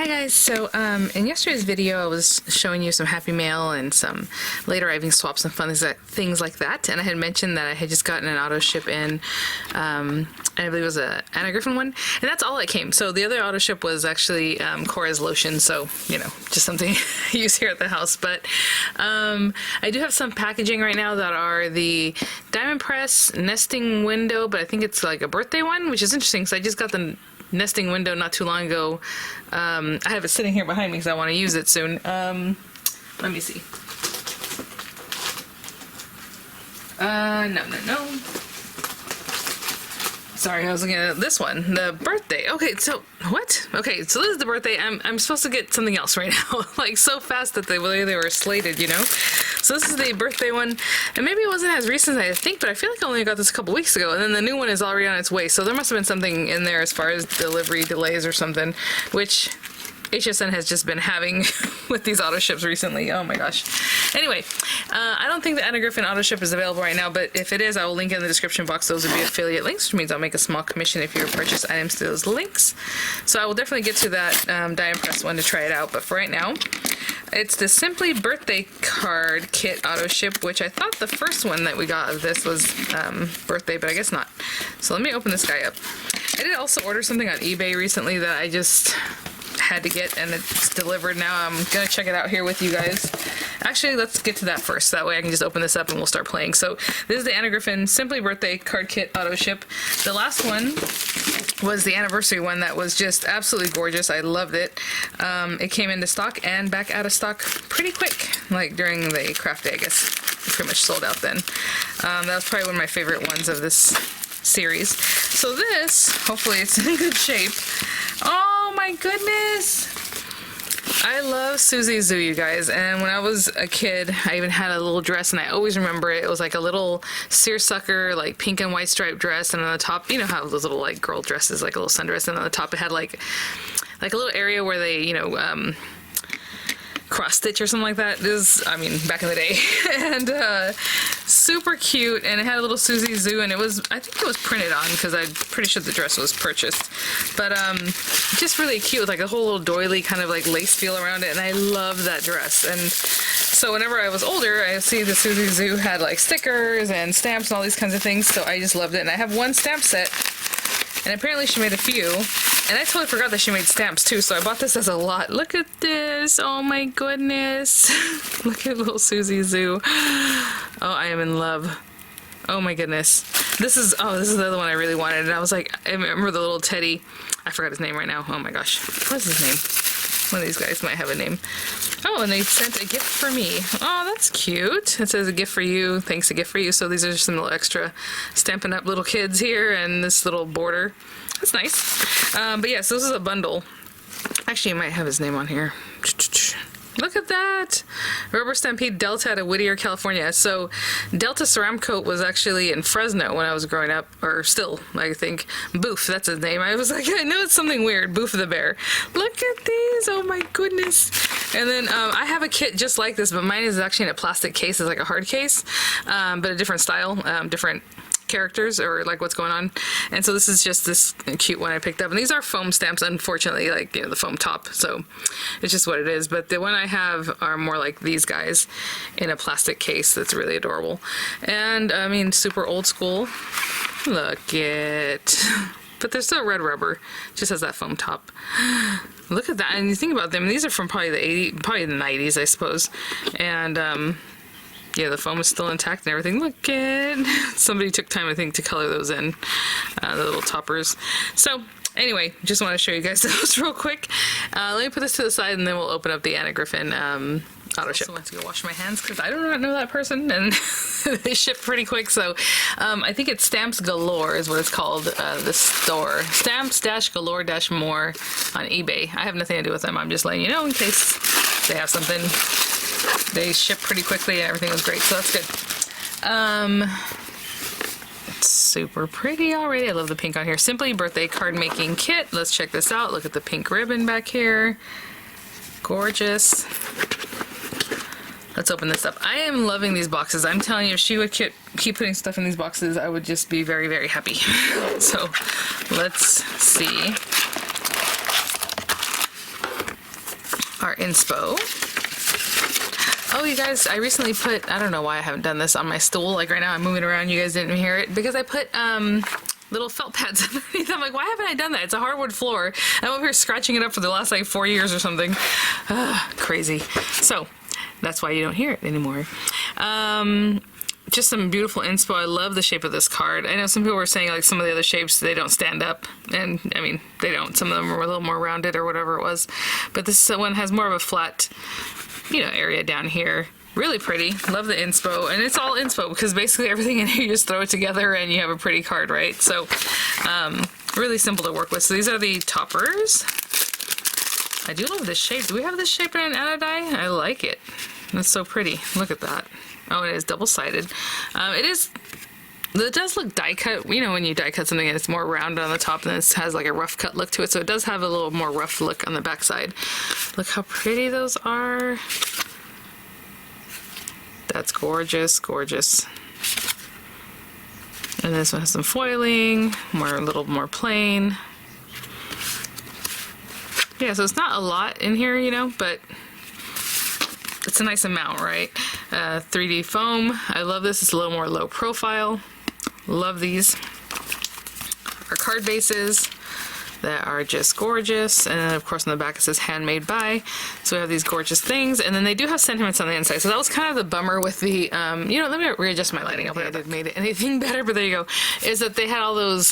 Hi guys, so in yesterday's video I was showing you some Happy Mail and some late arriving swaps and fun things like that, and I had mentioned that I had just gotten an auto ship in, and I believe it was a Anna Griffin one, and that's all that came. So the other auto ship was actually Cora's lotion, so you know, just something I use here at the house. But I do have some packaging right now that are the Diamond Press nesting window, but I think it's like a birthday one, which is interesting because I just got the nesting window not too long ago. I have it sitting here behind me because I want to use it soon. Let me see. No. Sorry, I was looking at this one, the birthday. Okay, so what? Okay, so this is the birthday. I'm supposed to get something else right now, like so fast that they were slated, you know. So this is the birthday one, and maybe it wasn't as recent as I think, but I feel like I only got this a couple weeks ago, and then the new one is already on its way. So there must have been something in there as far as delivery delays or something, which HSN has just been having with these auto ships recently. Oh my gosh. Anyway, I don't think the Anna Griffin auto ship is available right now, but if it is, I will link in the description box. Those would be affiliate links, which means I'll make a small commission if you purchase items to those links. So I will definitely get to that Diamond Press one to try it out, but for right now, it's the Simply Birthday Card Kit auto ship, which I thought the first one that we got of this was birthday, but I guess not. So let me open this guy up. I did also order something on eBay recently that I just had to get, and it's delivered now. I'm gonna check it out here with you guys. Actually, let's get to that first. That way I can just open this up and we'll start playing. So this is the Anna Griffin Simply Birthday Card Kit auto ship. The last one was the anniversary one that was just absolutely gorgeous. I loved it. It came into stock and back out of stock pretty quick, like during the craft day, I guess. It pretty much sold out then. That was probably one of my favorite ones of this series. So this, hopefully it's in good shape. Oh my goodness! I love Susie Zoo, you guys, and when I was a kid, I even had a little dress, and I always remember it. It was like a little seersucker, like pink and white striped dress, and on the top, you know how those little like girl dresses, like a little sundress, and on the top it had like a little area where they, you know, cross stitch or something like that. This is, I mean, back in the day. And super cute, and it had a little Susie Zoo, and it was, I think it was printed on because I'm pretty sure the dress was purchased. But just really cute with like a whole little doily kind of like lace feel around it, and I love that dress. And so whenever I was older, I see the Susie Zoo had like stickers and stamps and all these kinds of things, so I just loved it. And I have one stamp set, and apparently she made a few. And I totally forgot that she made stamps too, so I bought this as a lot. Look at this. Oh my goodness. Look at little Susie Zoo. Oh, I am in love. Oh my goodness. This is the other one I really wanted. And I was like, I remember the little teddy. I forgot his name right now. Oh my gosh. What's his name? One of these guys might have a name. Oh, and they sent a gift for me. Oh, that's cute. It says a gift for you. Thanks, a gift for you. So these are just some little extra Stampin' Up! Little kids here, and this little border. That's nice. But yes, this is a bundle. Actually, you might have his name on here. Look at that! Rubber Stampede Delta out of Whittier, California. So Delta Ceramcoat was actually in Fresno when I was growing up, or still, I think. Boof, that's his name. I was like, I know it's something weird. Boof the bear. Look at these! Oh my goodness! And then I have a kit just like this, but mine is actually in a plastic case. It's like a hard case, but a different style, different characters, or like what's going on. And so this is just this cute one I picked up, and these are foam stamps, unfortunately, like, you know, the foam top, so it's just what it is. But the one I have are more like these guys in a plastic case. That's really adorable, and I mean, super old school. Look it. But they're still red rubber, just has that foam top. Look at that. And you think about them, these are from probably the 90s, I suppose. And yeah, the foam is still intact and everything. Look at, somebody took time, I think, to color those in, the little toppers. So anyway, just want to show you guys those real quick. Let me put this to the side, and then we'll open up the Anna Griffin auto ship. I want to go wash my hands because I do not know that person, and they ship pretty quick. So I think it's Stamps Galore is what it's called, the store. Stamps-Galore-More on eBay. I have nothing to do with them. I'm just letting you know in case they have something. They ship pretty quickly and everything was great, so that's good. It's super pretty already. I love the pink on here. Simply Birthday Card Making Kit. Let's check this out. Look at the pink ribbon back here. Gorgeous. Let's open this up. I am loving these boxes. I'm telling you, if she would keep putting stuff in these boxes, I would just be very, very happy. So let's see. inspo. Oh, you guys, I recently put, I don't know why I haven't done this on my stool. Like right now I'm moving around, you guys didn't hear it, because I put little felt pads underneath. I'm like, why haven't I done that? It's a hardwood floor. I'm over here scratching it up for the last like 4 years or something. Crazy. So that's why you don't hear it anymore. Just some beautiful inspo. I love the shape of this card. I know some people were saying like some of the other shapes, they don't stand up, and I mean, they don't. Some of them are a little more rounded or whatever it was, but this one has more of a flat, you know, area down here. Really pretty. Love the inspo, and it's all inspo because basically everything in here, you just throw it together and you have a pretty card, right? So really simple to work with. So these are the toppers. I do love this shape. Do we have this shape in an anodie? I like it. That's so pretty. Look at that. Oh, it is double-sided. It does look die cut. You know, when you die cut something and it's more round on the top, and it has like a rough cut look to it. So it does have a little more rough look on the back side. Look how pretty those are. That's gorgeous, gorgeous. And this one has some foiling, a little more plain. Yeah, so it's not a lot in here, you know, but it's a nice amount, right? 3D foam. I love this. It's a little more low profile. Love these. Our card bases that are just gorgeous, and then of course on the back it says handmade by. So we have these gorgeous things, and then they do have sentiments on the inside. So that was kind of the bummer with the you know, let me readjust my lighting. I think I did made it anything better, but there you go. Is that they had all those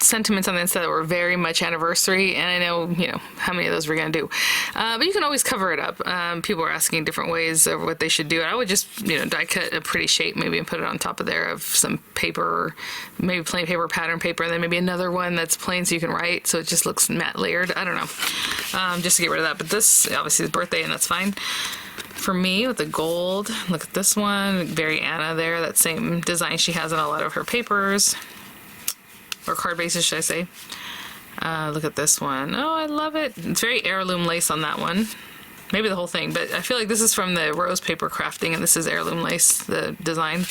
sentiments on the inside that were very much anniversary, and I know, you know, how many of those we're gonna do, but you can always cover it up. People are asking different ways of what they should do. I would just, you know, die cut a pretty shape maybe and put it on top of there of some paper, or maybe plain paper, pattern paper, and then maybe another one that's plain so you can write, so it just looks matte layered. I don't know, just to get rid of that. But this obviously is birthday, and that's fine for me with the gold. Look at this one, very Anna there, that same design she has on a lot of her papers, or card bases, should I say. Look at this one. Oh, I love it. It's very heirloom lace on that one. Maybe the whole thing, but I feel like this is from the rose paper crafting, and this is heirloom lace, the design.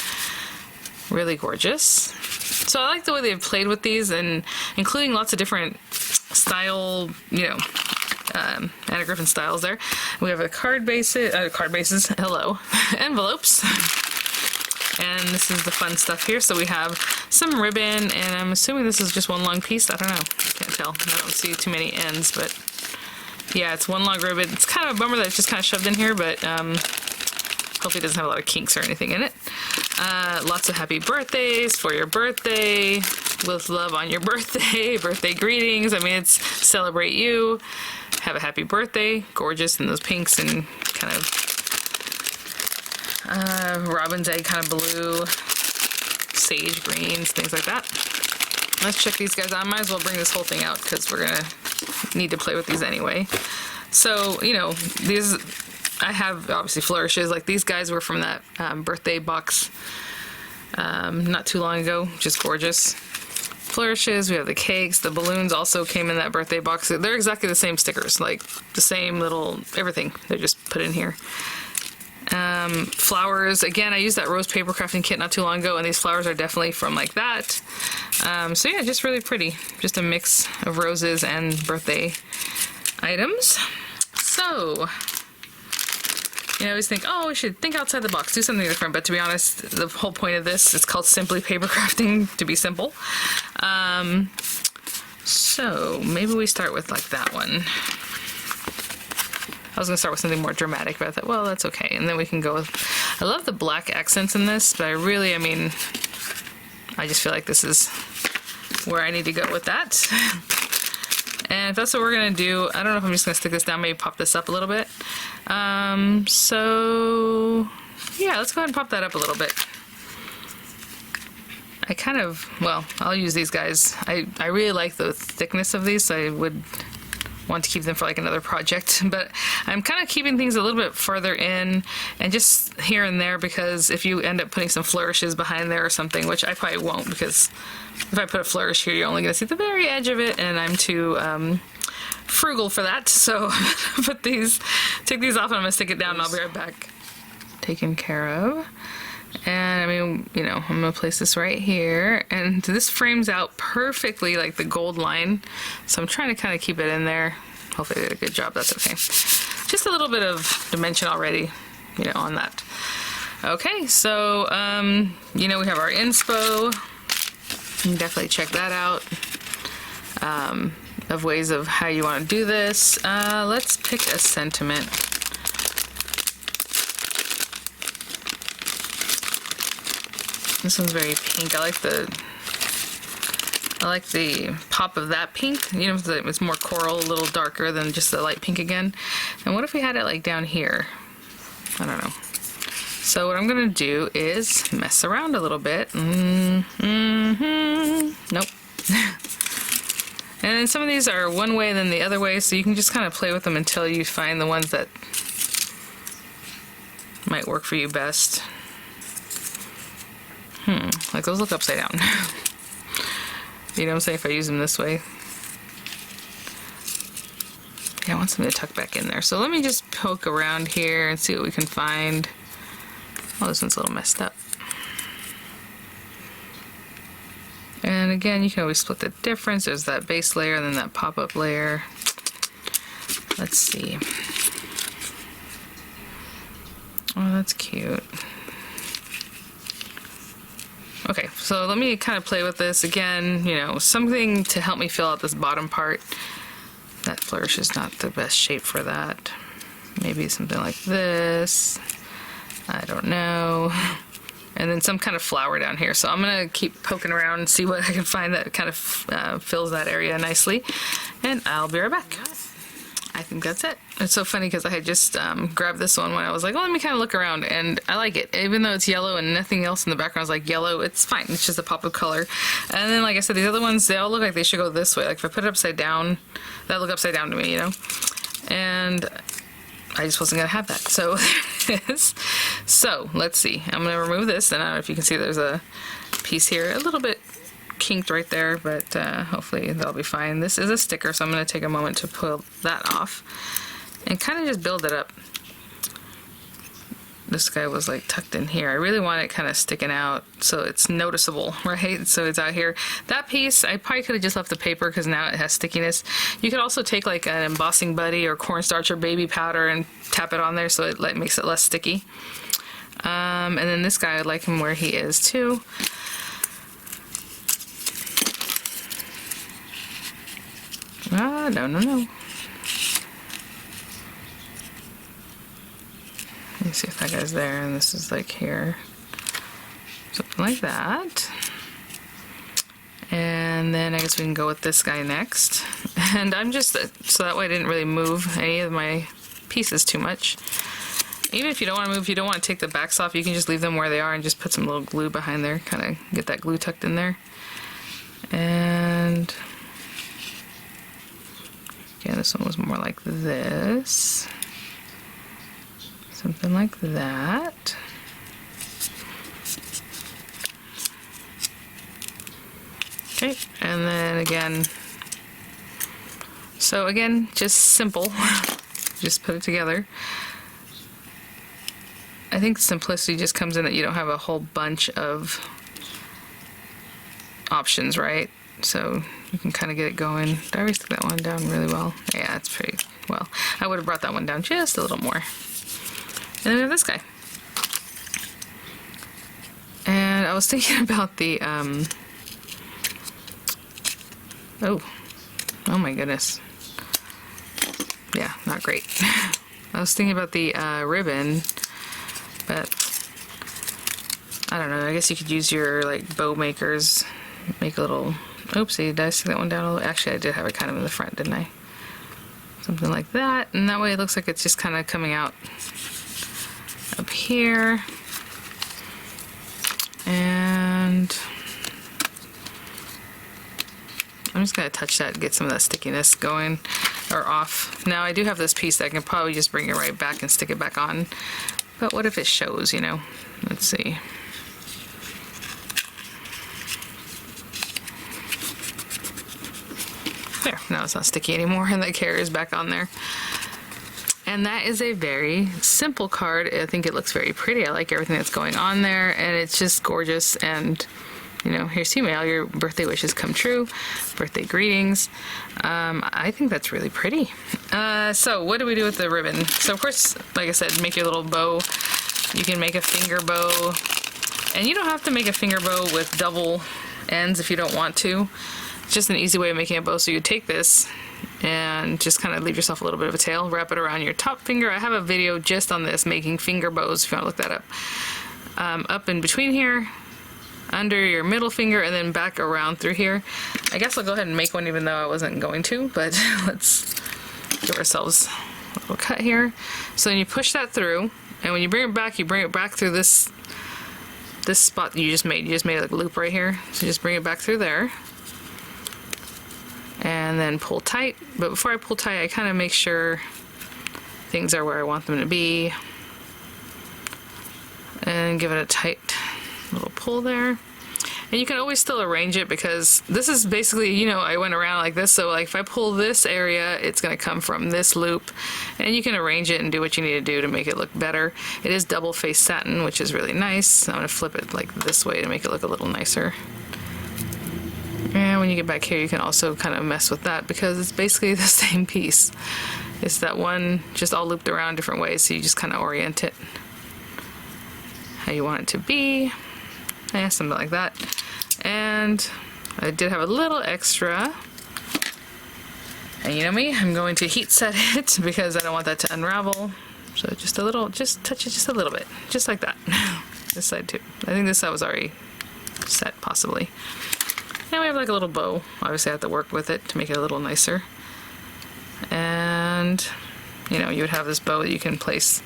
Really gorgeous. So I like the way they've played with these, and including lots of different style, you know, Anna Griffin styles there. We have a card bases, hello, envelopes. And this is the fun stuff here. So we have some ribbon, and I'm assuming this is just one long piece. I don't know. I can't tell. I don't see too many ends, but yeah, it's one long ribbon. It's kind of a bummer that it's just kind of shoved in here, but hopefully it doesn't have a lot of kinks or anything in it. Lots of happy birthdays for your birthday, with love on your birthday, birthday greetings. I mean, it's celebrate you, have a happy birthday, gorgeous in those pinks and kind of robin's egg kind of blue, sage greens, things like that. Let's check these guys out. I might as well bring this whole thing out because we're gonna need to play with these anyway. So, you know, these, I have obviously flourishes. Like these guys were from that birthday box not too long ago. Just gorgeous. Flourishes, we have the cakes, the balloons also came in that birthday box. They're exactly the same stickers, like the same little everything. They're just put in here. Flowers, again, I used that rose paper crafting kit not too long ago, and these flowers are definitely from like that. So yeah, just really pretty. Just a mix of roses and birthday items. So, you know, I always think, oh, we should think outside the box, do something different. But to be honest, the whole point of this is called Simply Paper Crafting, to be simple. So maybe we start with like that one. I was gonna start with something more dramatic, but I thought, well, that's okay. And then we can go with, I love the black accents in this, but I mean, I just feel like this is where I need to go with that. And if that's what we're gonna do, I don't know if I'm just gonna stick this down, maybe pop this up a little bit. So yeah, let's go ahead and pop that up a little bit. I kind of, well, I'll use these guys. I really like the thickness of these, so I would want to keep them for like another project, but I'm kind of keeping things a little bit further in and just here and there, because if you end up putting some flourishes behind there or something, which I probably won't, because if I put a flourish here, you're only going to see the very edge of it, and I'm too frugal for that. So put these, take these off, and I'm going to stick it down, and I'll be right back. Taken care of. And I mean, you know, I'm gonna place this right here, and this frames out perfectly like the gold line, so I'm trying to kind of keep it in there. Hopefully I did a good job, that's okay. just a little bit of dimension already, you know, on that. Okay, so, you know, we have our inspo. You can definitely check that out, of ways of how you want to do this. Let's pick a sentiment. This one's very pink. I like the pop of that pink. You know, it's more coral, a little darker than just the light pink again. And what if we had it like down here? I don't know. So what I'm gonna do is mess around a little bit. Nope. And then some of these are one way then the other way, so you can just kind of play with them until you find the ones that might work for you best. Like those look upside down. You know what I'm saying, if I use them this way. Yeah, I want something to tuck back in there. So let me just poke around here and see what we can find. Oh, this one's a little messed up. And again, you can always split the difference. There's that base layer and then that pop-up layer. Let's see. Oh, that's cute. Okay, so let me kind of play with this again, you know, something to help me fill out this bottom part. That flourish is not the best shape for that. Maybe something like this. I don't know. And then some kind of flower down here. So I'm gonna keep poking around and see what I can find that kind of fills that area nicely. And I'll be right back. I think that's it. It's so funny because I had just grabbed this one when I was like, well, let me kind of look around, and I like it. Even though it's yellow and nothing else in the background is like yellow, it's fine. It's just a pop of color. And then, like I said, these other ones, they all look like they should go this way. Like if I put it upside down, that look upside down to me, you know? And I just wasn't gonna have that. So there it is. So let's see. I'm gonna remove this, and I don't know if you can see there's a piece here, a little bit kinked right there, but hopefully that'll be fine. This is a sticker, so I'm going to take a moment to pull that off and kind of just build it up. This guy was like tucked in here. I really want it kind of sticking out so it's noticeable, right? So it's out here. That piece, I probably could have just left the paper because now it has stickiness. You could also take like an embossing buddy or cornstarch or baby powder and tap it on there so it makes it less sticky. And then this guy, I like him where he is too. Ah, no. Let me see if that guy's there, and this is like here. Something like that. And then I guess we can go with this guy next. And I'm just, so that way I didn't really move any of my pieces too much. Even if you don't want to move, if you don't want to take the backs off, you can just leave them where they are and just put some little glue behind there, kind of get that glue tucked in there. And again, this one was more like this. Something like that. Okay, and then again, so again, just simple, just put it together. I think simplicity just comes in that you don't have a whole bunch of options, right? So you can kind of get it going. Did I already stick that one down really well? Yeah, it's pretty well. I would have brought that one down just a little more. And then we have this guy. And I was thinking about the, oh my goodness. Yeah, not great. I was thinking about the ribbon, but I don't know. I guess you could use your like bow makers, make a little, oopsie, did I stick that one down a little? Actually, I did have it kind of in the front, didn't I? Something like that, and that way it looks like it's just kind of coming out up here. And I'm just going to touch that and get some of that stickiness going, or off. Now I do have this piece that I can probably just bring it right back and stick it back on. But what if it shows, you know? Let's see. There, now it's not sticky anymore, and that carrier's back on there. And that is a very simple card. I think it looks very pretty. I like everything that's going on there, and it's just gorgeous, and you know, here's to you, Mail. Your birthday wishes come true. Birthday greetings. I think that's really pretty. So what do we do with the ribbon? So of course, like I said, make your little bow. You can make a finger bow. And you don't have to make a finger bow with double ends if you don't want to. It's just an easy way of making a bow. So you take this and just kind of leave yourself a little bit of a tail, wrap it around your top finger. I have a video just on this, making finger bows, if you want to look that up. Up in between here, under your middle finger, and then back around through here. I guess I'll go ahead and make one even though I wasn't going to, but let's give ourselves a little cut here. So then you push that through, and when you bring it back through this spot that you just made. You just made like a loop right here. So just bring it back through there. And then pull tight. But before I pull tight, I kind of make sure things are where I want them to be. And give it a tight little pull there. And you can always still arrange it, because this is basically, you know, I went around like this, so like if I pull this area, it's going to come from this loop, and you can arrange it and do what you need to do to make it look better. It is double face satin, which is really nice. I'm going to flip it like this way to make it look a little nicer. And when you get back here, you can also kind of mess with that, because it's basically the same piece. It's that one just all looped around different ways, so you just kind of orient it how you want it to be. Yeah, something like that. And I did have a little extra. And you know me, I'm going to heat set it because I don't want that to unravel. So just a little, just touch it just a little bit. Just like that. This side too. I think this side was already set, possibly. Now we have like a little bow. Obviously I have to work with it to make it a little nicer. And, you know, you would have this bow that you can place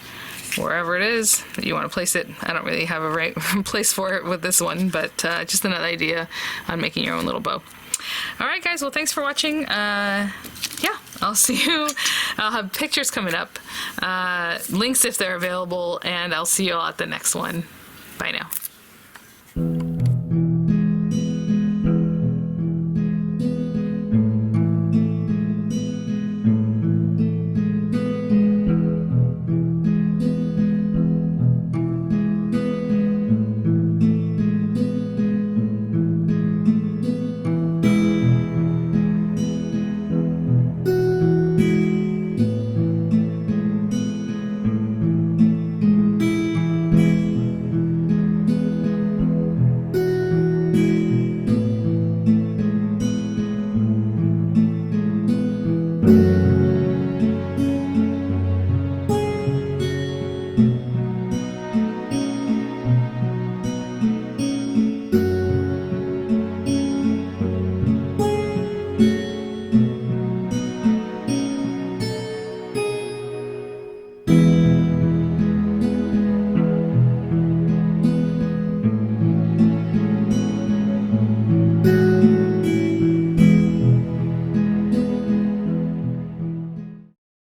wherever it is that you want to place it. I don't really have a right place for it with this one, but just another idea on making your own little bow. Alright guys, well thanks for watching. Yeah, I'll see you. I'll have pictures coming up, links if they're available, and I'll see you all at the next one. Bye now. Thank you.